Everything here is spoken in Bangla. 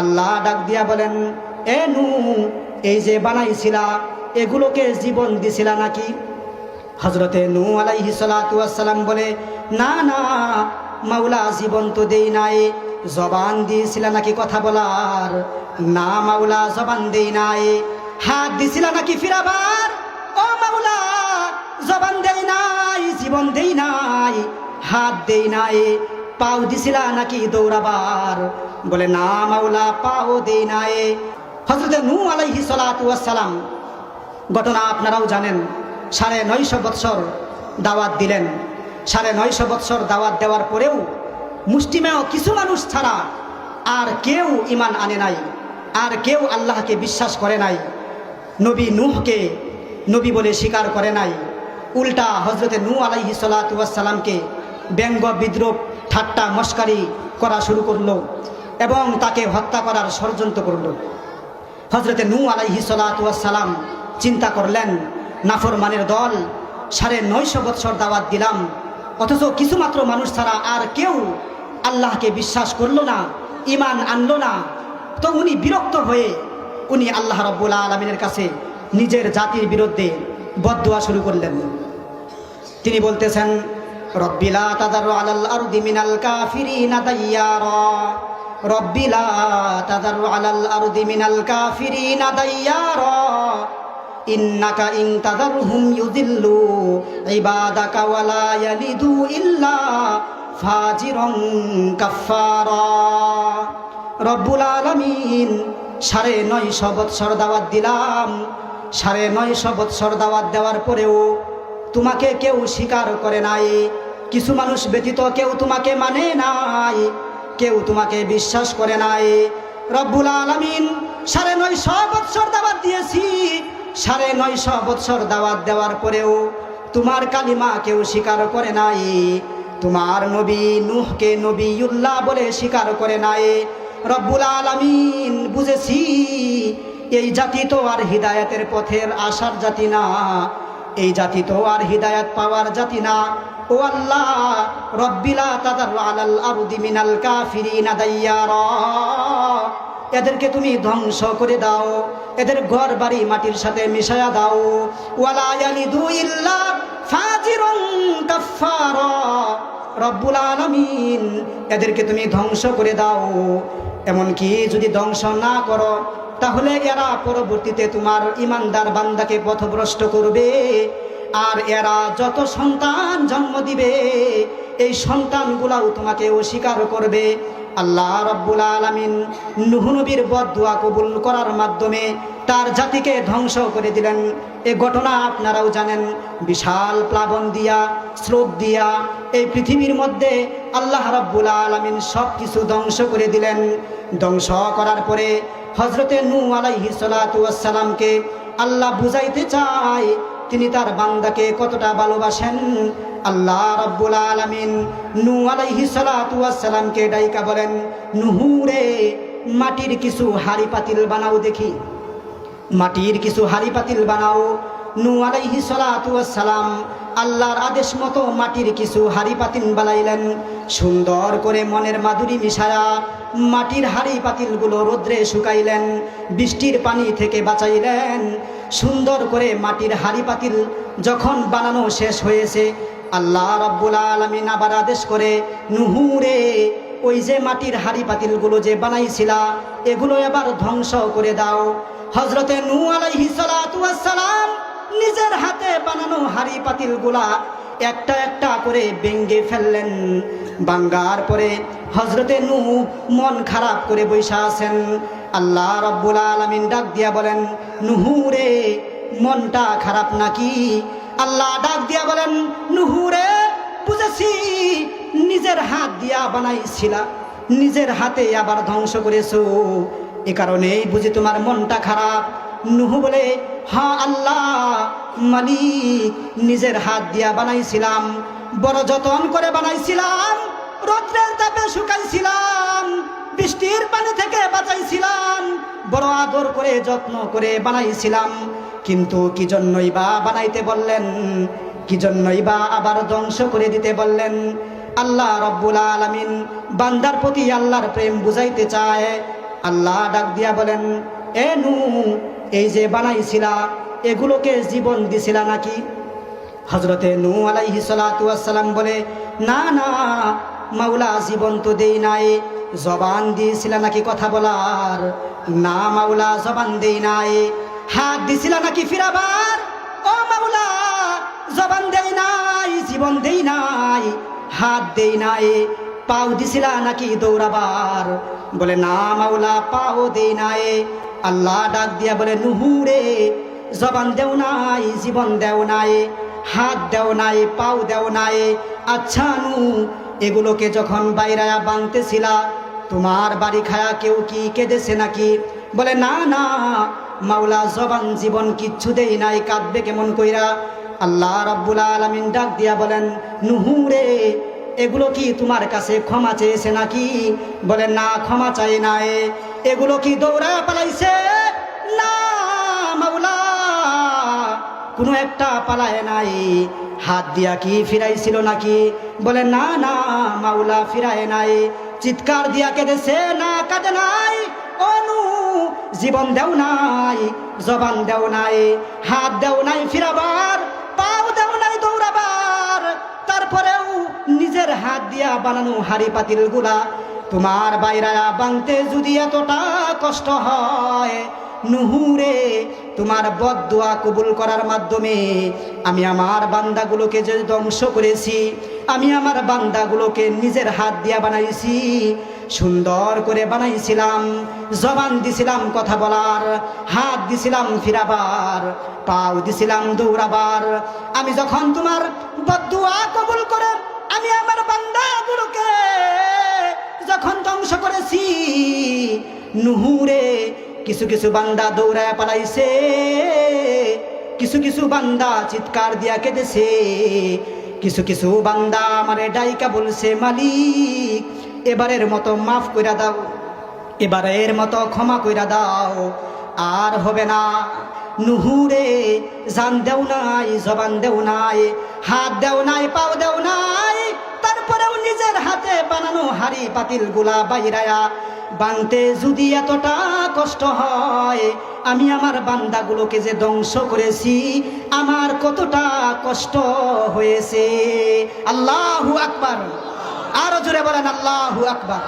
আল্লাহ ডাক দিয়া বলেন, এ নূহ, এই যে বানাইছিলা এগুলোকে জীবন দিছিলা নাকি? হযরতে নূহ আলাইহিস সালাতু ওয়াস সালাম বলে, না না মাওলা, জীবন তো দেই নাই। জবান দিয়েছিলা নাকি কথা বলার? না মাওলা, জবান দেই নাই। হাত দিছিলা নাকি ফিরাবার? ও মাওলা, জবান দেই নাই, জীবন দেই নাই, হাত দেই নাই। পাও দিছিলা নাকি দৌড়াবার? বলে, না মাওলা, পাও দেই নাই। হযরতে নূহ আলাইহিস সালাতু ওয়াস সালাম ঘটনা আপনারাও জানেন। 950 বৎসর দাওয়াত দিলেন। 950 বৎসর দাওয়াত দেওয়ার পরেও মুষ্টিমেয় কিছু মানুষ ছাড়া আর কেউ ঈমান আনে নাই, আর কেউ আল্লাহকে বিশ্বাস করে নাই, নবী নূহকে নবী বলে স্বীকার করে নাই। উল্টা হযরতে নূহ আলাইহিস সালাতু ওয়াস সালামকে ব্যঙ্গ বিদ্রূপ ঠাট্টা মস্কারি করা শুরু করলো এবং তাকে হত্যা করার ষড়যন্ত্র করলো। হযরতে নূহ আলাইহিস সালাতু ওয়াস সালাম চিন্তা করলেন, নাফরমানের দল, 950 বৎসর দাওয়াত দিলাম, অথচ কিছুমাত্র মানুষ ছাড়া আর কেউ আল্লাহকে বিশ্বাস করলো না, ঈমান আনলো না। তো উনি বিরক্ত হয়ে উনি আল্লাহ রাব্বুল আলামিনের কাছে নিজের জাতির বিরুদ্ধে বদদুয়া শুরু করলেন। তিনি বলতেছেন, রব্বি লা তাযার আলাল আরদি মিনাল কাফিরিনা দাইয়ারা, রব্বি লা তাযার আলাল আরদি মিনাল কাফিরিনা দাইয়ারা, ইন্নাকা ইন তাযারহুম ইউদিল্লু ইবাদাকা ওয়া লা ইয়ালিদু ইল্লা ফাজিরন কাফফারা। রব্বুল আলামিন 950 বৎসর দাওয়াত দিলাম, 950 বৎসর দাওয়াত দেওয়ার পরেও তোমাকে কেউ স্বীকার করে নাই। কিছু মানুষ ব্যতীত কেউ তোমাকে মানে নাই, কেউ তোমাকে বিশ্বাস করে নাই। রব্বুল আলামিন 950 বৎসর দাওয়াত দিয়েছি, 950 বৎসর দাওয়াত দেওয়ার পরেও তোমার কালিমা কেউ স্বীকার করে নাই, তোমার নবী নূহকে নবিয়ুল্লাহ বলে স্বীকার করে নাই। রব্বুল আলামিন, বুঝেছি এই জাতি তো আর হিদায়াতের পথের আসার জাতি না, এই জাতি তো আর হিদায়াত পাওয়ার জাতি না। ও আল্লাহ, রব্বিলা তাযার আলাল আরদি মিনাল কাফিরিনা দাইয়ারা, এদেরকে তুমি ধ্বংস করে দাও, এদের ঘর বাড়ি মাটির সাথে মিশায়া দাও। ওয়ালা ইয়ালিদু ইল্লা ফাজিরুন কাফফারা, রব্বুল আলামিন, এদেরকে তুমি ধ্বংস করে দাও। এমনকি যদি ধ্বংস না করো তাহলে এরা পরবর্তীতে তোমার ইমানদার বান্দাকে পথভ্রষ্ট করবে, আর এরা যত সন্তান জন্ম দিবে এই সন্তানগুলাও তোমাকে অস্বীকার করবে। আল্লাহ রাব্বুল আলামিন নূহ নবীর বদদুয়া কবুল করার মাধ্যমে তার জাতিকে ধ্বংস করে দিলেন। এই ঘটনা আপনারাও জানেন। বিশাল প্লাবন দিয়া, স্রোত দিয়া এই পৃথিবীর মধ্যে আল্লাহ রাব্বুল আলামিন সব কিছু ধ্বংস করে দিলেন। ধ্বংস করার পরে হযরতে নূহ আলাইহিস সালাতু ওয়াস সালামকে আল্লাহ বুঝাইতে চায় তিনি তার বান্দাকে কতটা ভালোবাসেন। আল্লাহ রাব্বুল আলামিন নূহ আলাইহিস সালাতু ওয়াস সালামকে ডাইকা বলেন, নূহ রে, মাটির কিছু হাড়ি পাতিল বানাও দেখি, মাটির কিছু হাড়ি পাতিল বানাও। নূহ আলাইহিস সালাতু ওয়াস সালাম আল্লাহর আদেশ মতো মাটির কিছু হাড়ি পাতিল বানাইলেন। সুন্দর করে মনের মাধুরী মিশায়া মাটির হাড়ি পাতিলগুলো রোদ্রে শুকাইলেন, বৃষ্টির পানি থেকে বাঁচাইলেন। সুন্দর করে মাটির হাড়ি পাতিল যখন বানানো শেষ হয়েছে, আল্লাহ রাব্বুল আলামিন আবার আদেশ করে, নূহ রে, ওই যে মাটির হাড়ি পাতিলগুলো যে বানাইছিলা এগুলো এবার ধ্বংস করে দাও। হযরতে নূহ আলাইহিস সালাতু ওয়াস সালাম নিজের হাতে বানানো হাড়ি পাতিলগুলা একটা একটা করে ভেঙে ফেললেন। ভাঙার পরে হযরতে নূহ মন খারাপ করে বসে আছেন। আল্লাহ রাব্বুল আলামিন ডাক দিয়া বলেন, নূহ রে, মনটা খারাপ নাকি? আল্লাহ ডাক দিয়া বলেন, নূহ রে, বুঝেছি নিজের হাত দিয়া বানাইছিলা, নিজের হাতে আবার ধ্বংস করেছো, এ কারণেই বুঝি তোমার মনটা খারাপ। নূহ বলে, হ্যাঁ আল্লাহ মালিক, নিজের হাত দিয়া বানাইছিলাম, বড় যত্ন করে বানাইছিলাম, রৌদ্রের তাপে শুকাইছিলাম, বৃষ্টির পানি থেকে বাঁচাইছিলাম, বড় আদর করে যত্ন করে বানাইছিলাম, কিন্তু কি জন্যই বা বানাইতে বললেন, কি জন্যই বা আবার ধ্বংস করে দিতে বললেন? আল্লাহ রাব্বুল আলামিন বান্দার প্রতি আল্লাহর প্রেম বুঝাইতে চায়। আল্লাহ ডাক দিয়া বলেন, এ নূহ, এই যে বানাইছিলা এগুলোকে জীবন দিছিলা নাকি? হযরতে নূহ আলাইহিস সালাতু ওয়াস সালাম বলে, না না মাওলা, জীবন তো দেই নাই। জবান দিয়েছিলা নাকি কথা বলার? না মাওলা, জবান দেই নাই। হাত দিছিলা নাকি ফিরাবার? ও মাওলা, জবান দেই নাই, জীবন দেই নাই, হাত দেই নাই। পাও দিছিলা নাকি দৌড়াবার? বলে না মাওলা, পাও দেই নাই। আল্লাহ ডাক দিয়া বলে, নূহ রে, জবান দেও নাই, জীবন দেও নাই, হাত দেও নাই, পাও দেও নাই। আচ্ছা নূহ, এগুলোকে যখন বাইরায়া বানতেছিলা তোমার বাড়ি খায়া কেউ কি কেঁদেছে নাকি? বলে না না মাওলা, জবান জীবন কিচ্ছু দেই নাই, কাঁদবে কেমন কইরা? আল্লাহ রাব্বুল আলামিন ডাক দিয়া বলেন, নূহ রে, এগুলো কি তোমার কাছে ক্ষমা চেয়েছে নাকি? বলে না, ক্ষমা চাই নাই। এগুলো কি দৌড়া পালাইছে? না মাওলা, কোনো একটা পালায় নাই। হাত দিয়া কি ফিরাইছিল নাকি? বলে না না মাওলা, ফিরায় নাই। চিৎকার দিয়া কেঁদেছে? না, কাঁদে নাই। ও নূহ, জীবন দেও নাই, জবান দেও নাই, হাত দেও নাই ফিরাবার, পাও দেও নাই দৌড়াবার। তারপরেও নিজের হাত দিয়া বানানো হাড়ি পাতিল গুলা তোমার বাইরায়া বানতে যদি এতটা কষ্ট হয়, নূহ রে, তোমার বদদুয়া কবুল করার মাধ্যমে আমি আমার বান্দাগুলোকে যে ধ্বংস করেছি, আমি আমার বান্দাগুলোকে নিজের হাত দিয়া বানাইছি, সুন্দর করে বানাইছিলাম। জবান দিছিলাম কথা বলার, হাত দিছিলাম ফিরাবার, পাও দিছিলাম দৌড়াবার। আমি যখন তোমার বদদুয়া কবুল করে আমি আমার বান্দাগুলোকে যখন ধ্বংস করেছি, নূহ রে, কিছু কিছু বান্দা দৌড়ায় পালাইছে, কিছু কিছু বান্দা চিৎকার দিয়া কেঁদেছে, কিছু কিছু বান্দা আমারে ডাইকা বলছে, মালিক এবারের মতো মাফ কইরা দাও, এবারের মতো ক্ষমা কইরা দাও, আর হবে না। নূহ রে, জান দেও নাই, জবান দেও নাই, হাত দেও নাই, পাও দেও নাই, তারপরেও নিজের হাতে বানানো হাড়ি পাতিল গুলা বাইরায়া বানতে যদি এতটা কষ্ট হয়, আমি আমার বান্দাগুলোকে যে ধ্বংস করেছি, আমার কতটা কষ্ট হয়েছে। আল্লাহু আকবার। আরো জোরে বলেন আল্লাহু আকবার।